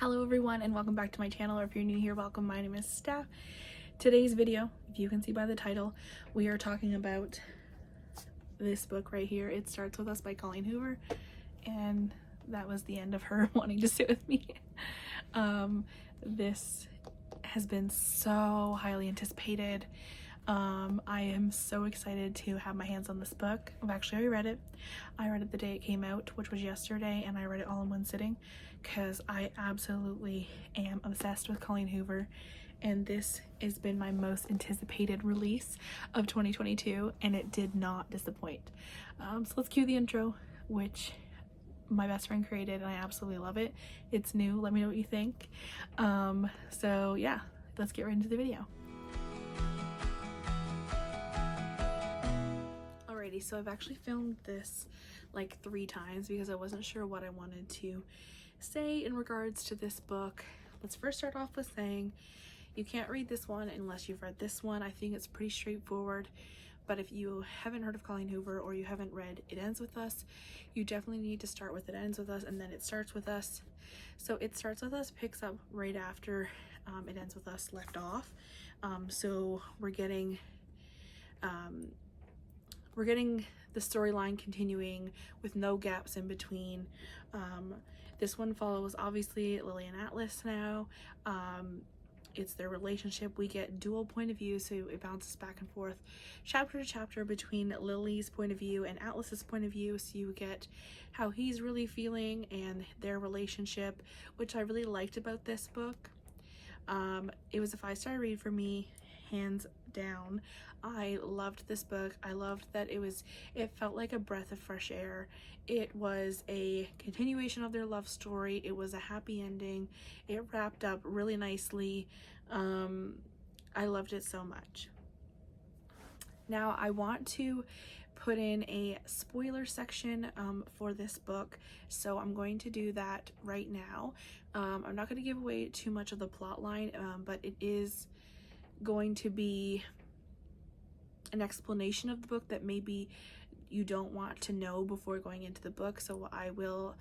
Hello everyone and welcome back to my channel, or if you're new here, welcome. My name is Steph. Today's video, if you can see by the title, we are talking about this book right here. It Starts With Us by Colleen Hoover, and that was the end of her wanting to sit with me. This has been so highly anticipated. I am so excited to have my hands on this book. I've actually already read it. I read it the day it came out, which was yesterday, and I read it all in one sitting because I absolutely am obsessed with Colleen Hoover, and this has been my most anticipated release of 2022, and it did not disappoint. So let's cue the intro, which my best friend created, and I absolutely love it. It's new. Let me know what you think. So yeah, let's get right into the video. Alrighty, so I've actually filmed this like 3 times because I wasn't sure what I wanted to say in regards to this book. Let's first start off with saying you can't read this one unless you've read this one. I think it's pretty straightforward, but if you haven't heard of Colleen Hoover or you haven't read It Ends With Us, you definitely need to start with It Ends With Us and then It Starts With Us. So It Starts With Us picks up right after It Ends With Us left off. So we're getting the storyline continuing with no gaps in between. This one follows obviously Lily and Atlas now. It's their relationship. We get dual point of view, so it bounces back and forth chapter to chapter between Lily's point of view and Atlas's point of view, so you get how he's really feeling and their relationship, which I really liked about this book. It was a 5-star read for me, hands down. I loved this book. I loved that it felt like a breath of fresh air. It was a continuation of their love story. It was a happy ending. It wrapped up really nicely. I loved it so much. Now I want to put in a spoiler section for this book, so I'm going to do that right now. I'm not going to give away too much of the plot line, but it is going to be an explanation of the book that maybe you don't want to know before going into the book, so I will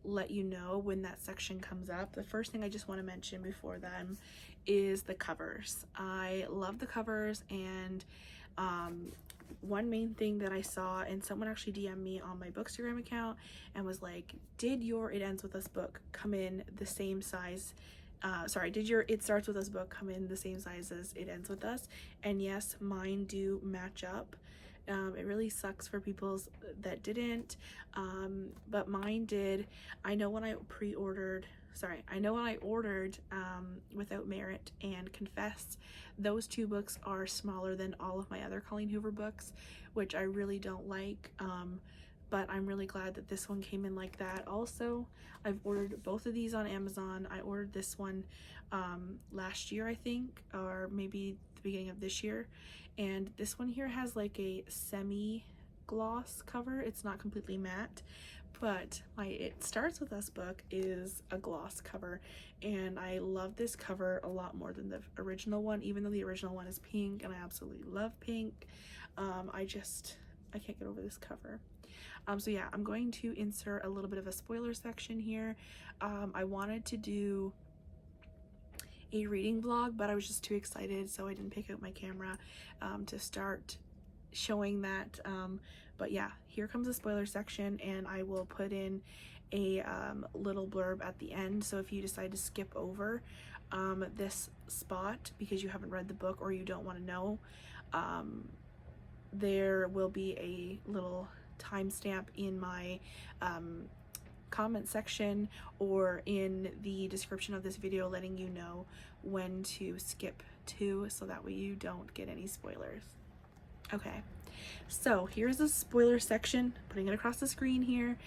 let you know when that section comes up. The first thing I just want to mention before then is the covers. I love the covers, and one main thing that I saw, and someone actually DM'd me on my Bookstagram account and was like, did your It Ends With Us book come in the same size? Did your It Starts With Us book come in the same size as It Ends With Us? And yes, mine do match up. It really sucks for people that didn't, but mine did. I know when I ordered Without Merit and Confess, those 2 books are smaller than all of my other Colleen Hoover books, which I really don't like. But I'm really glad that this one came in like that. Also, I've ordered both of these on Amazon. I ordered this one last year, I think, or maybe the beginning of this year. And this one here has like a semi-gloss cover. It's not completely matte, but my It Starts With Us book is a gloss cover, and I love this cover a lot more than the original one, even though the original one is pink, and I absolutely love pink. I can't get over this cover. So yeah, I'm going to insert a little bit of a spoiler section here. I wanted to do a reading vlog, but I was just too excited, so I didn't pick up my camera to start showing that. But yeah, here comes the spoiler section, and I will put in a little blurb at the end, so if you decide to skip over this spot because you haven't read the book or you don't want to know, there will be a little timestamp in my comment section or in the description of this video letting you know when to skip to, so that way you don't get any spoilers. Okay, so here's the spoiler section, putting it across the screen here.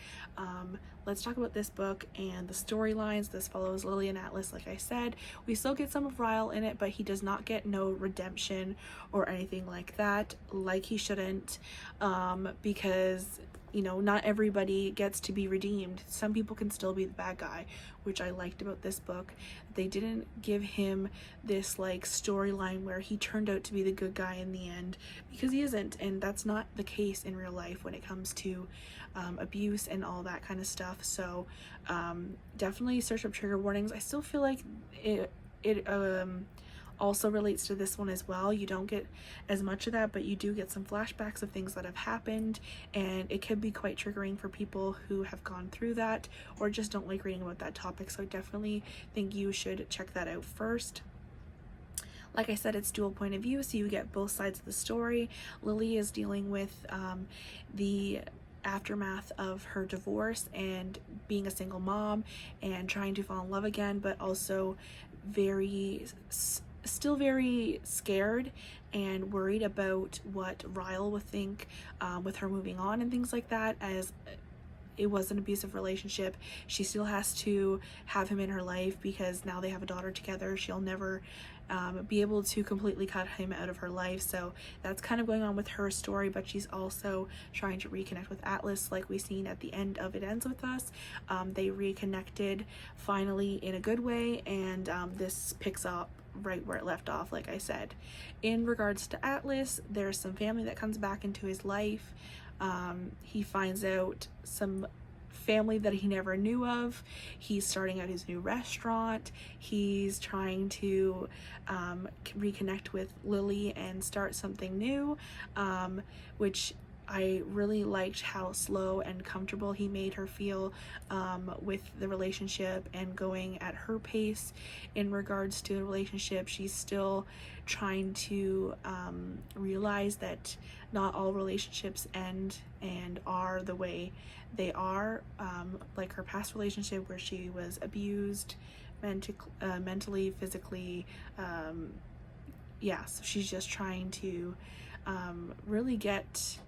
Let's talk about this book and the storylines. This follows Lily and Atlas, like I said. We still get some of Ryle in it, but he does not get no redemption or anything like that, like he shouldn't, because you know, not everybody gets to be redeemed. Some people can still be the bad guy, which I liked about this book. They didn't give him this like storyline where he turned out to be the good guy in the end, because he isn't, and that's not the case in real life when it comes to abuse and all that kind of stuff. So definitely search up trigger warnings. I still feel like it also relates to this one as well. You don't get as much of that, but you do get some flashbacks of things that have happened, and it can be quite triggering for people who have gone through that or just don't like reading about that topic. So I definitely think you should check that out first. Like I said, it's dual point of view, so you get both sides of the story. Lily is dealing with the aftermath of her divorce and being a single mom and trying to fall in love again, but also still very scared and worried about what Ryle would think with her moving on and things like that, as it was an abusive relationship. She still has to have him in her life because now they have a daughter together. She'll never be able to completely cut him out of her life. So that's kind of going on with her story, but she's also trying to reconnect with Atlas, like we've seen at the end of It Ends With Us. They reconnected finally in a good way, and this picks up right where it left off, like I said. In regards to Atlas, there's some family that comes back into his life. He finds out some family that he never knew of. He's starting out his new restaurant. He's trying to reconnect with Lily and start something new, which I really liked how slow and comfortable he made her feel with the relationship and going at her pace. In regards to the relationship, she's still trying to realize that not all relationships end and are the way they are, like her past relationship where she was abused mentally, physically. So she's just trying to really get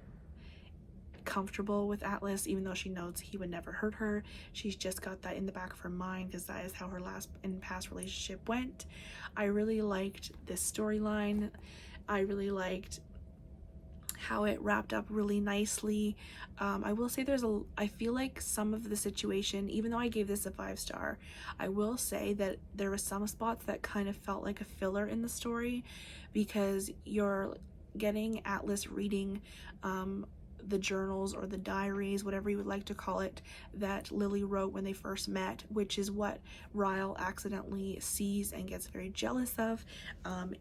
comfortable with Atlas, even though she knows he would never hurt her. She's just got that in the back of her mind because that is how her last and past relationship went. I really liked this storyline. I really liked how it wrapped up really nicely. I will say I feel like some of the situation, even though I gave this a 5-star, I will say that there were some spots that kind of felt like a filler in the story, because you're getting Atlas reading the journals or the diaries, whatever you would like to call it, that Lily wrote when they first met, which is what Ryle accidentally sees and gets very jealous of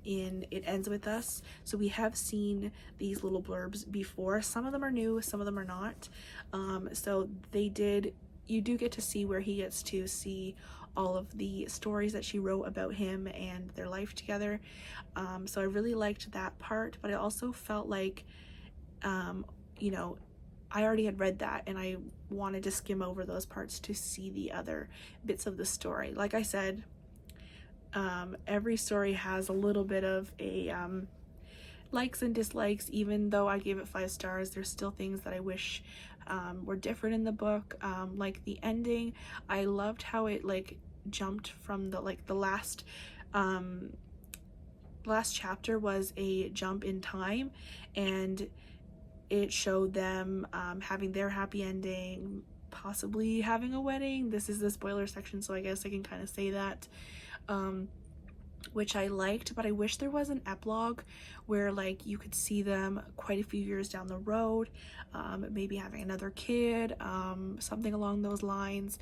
in It Ends With Us. So we have seen these little blurbs before. Some of them are new, some of them are not. So you do get to see where he gets to see all of the stories that she wrote about him and their life together. So I really liked that part, but I also felt like I already had read that and I wanted to skim over those parts to see the other bits of the story. Like I said, every story has a little bit of a likes and dislikes. Even though I gave it 5 stars, there's still things that I wish were different in the book, like the ending. I loved how it jumped from the last chapter was a jump in time, and it showed them having their happy ending, possibly having a wedding. This is the spoiler section, so I guess I can kind of say that, which I liked, but I wish there was an epilogue where you could see them quite a few years down the road, maybe having another kid, something along those lines.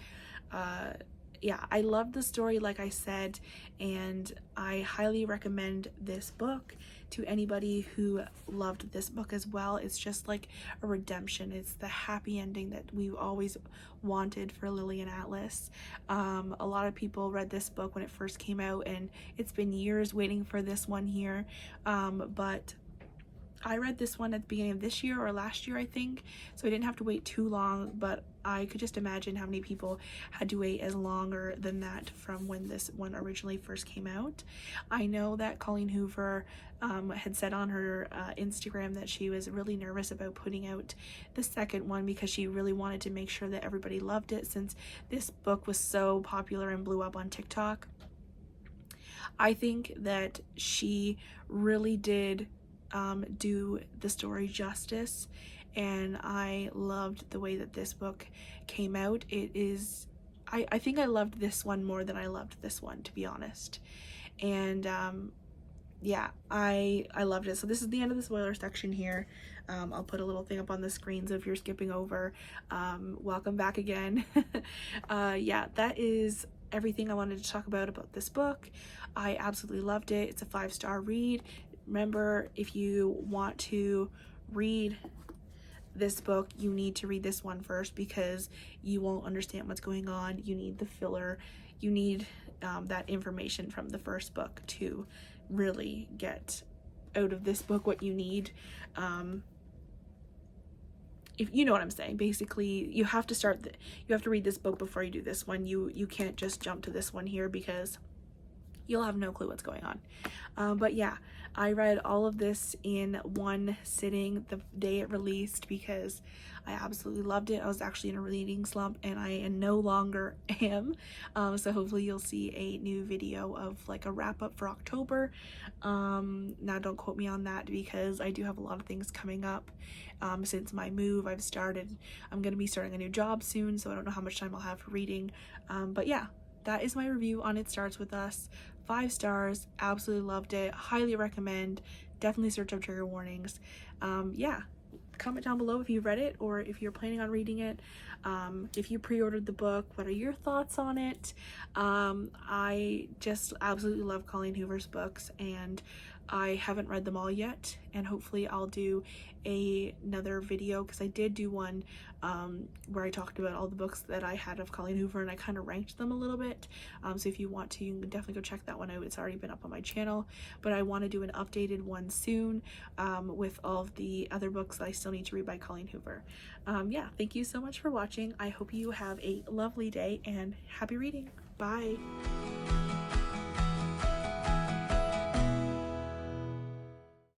I loved the story, like I said, and I highly recommend this book to anybody who loved this book as well. It's just like a redemption. It's the happy ending that we always wanted for Lily and Atlas. A lot of people read this book when it first came out, and it's been years waiting for this one here, but I read this one at the beginning of this year or last year, I think, so I didn't have to wait too long, but I could just imagine how many people had to wait as longer than that from when this one originally first came out. I know that Colleen Hoover had said on her Instagram that she was really nervous about putting out the second one because she really wanted to make sure that everybody loved it, since this book was so popular and blew up on TikTok. I think that she really did do the story justice, and I loved the way that this book came out. It is, I think I loved this one more than I loved this one, to be honest. And yeah, I loved it. So this is the end of the spoiler section here. I'll put a little thing up on the screen, so if you're skipping over, welcome back again. Yeah, that is everything I wanted to talk about this book. I absolutely loved it. It's a 5-star read. Remember, if you want to read this book, you need to read this one first, because you won't understand what's going on. You need the filler. You need that information from the first book to really get out of this book what you need. If you know what I'm saying, basically you have to you have to read this book before you do this one. You can't just jump to this one here, because you'll have no clue what's going on. But yeah, I read all of this in one sitting the day it released, because I absolutely loved it. I was actually in a reading slump, and I no longer am. So hopefully you'll see a new video of like a wrap up for October. Now don't quote me on that, because I do have a lot of things coming up. Since my move, I'm going to be starting a new job soon, so I don't know how much time I'll have for reading. But yeah, that is my review on It Starts With Us. 5 stars, absolutely loved it, highly recommend. Definitely search up trigger warnings. Yeah, comment down below if you've read it or if you're planning on reading it. If you pre-ordered the book, what are your thoughts on it? I just absolutely love Colleen Hoover's books, and I haven't read them all yet, and hopefully I'll do another video, because I did do one where I talked about all the books that I had of Colleen Hoover, and I kind of ranked them a little bit. So if you want to, you can definitely go check that one out. It's already been up on my channel, but I want to do an updated one soon with all of the other books that I still need to read by Colleen Hoover. Yeah, thank you so much for watching. I hope you have a lovely day, and happy reading. Bye.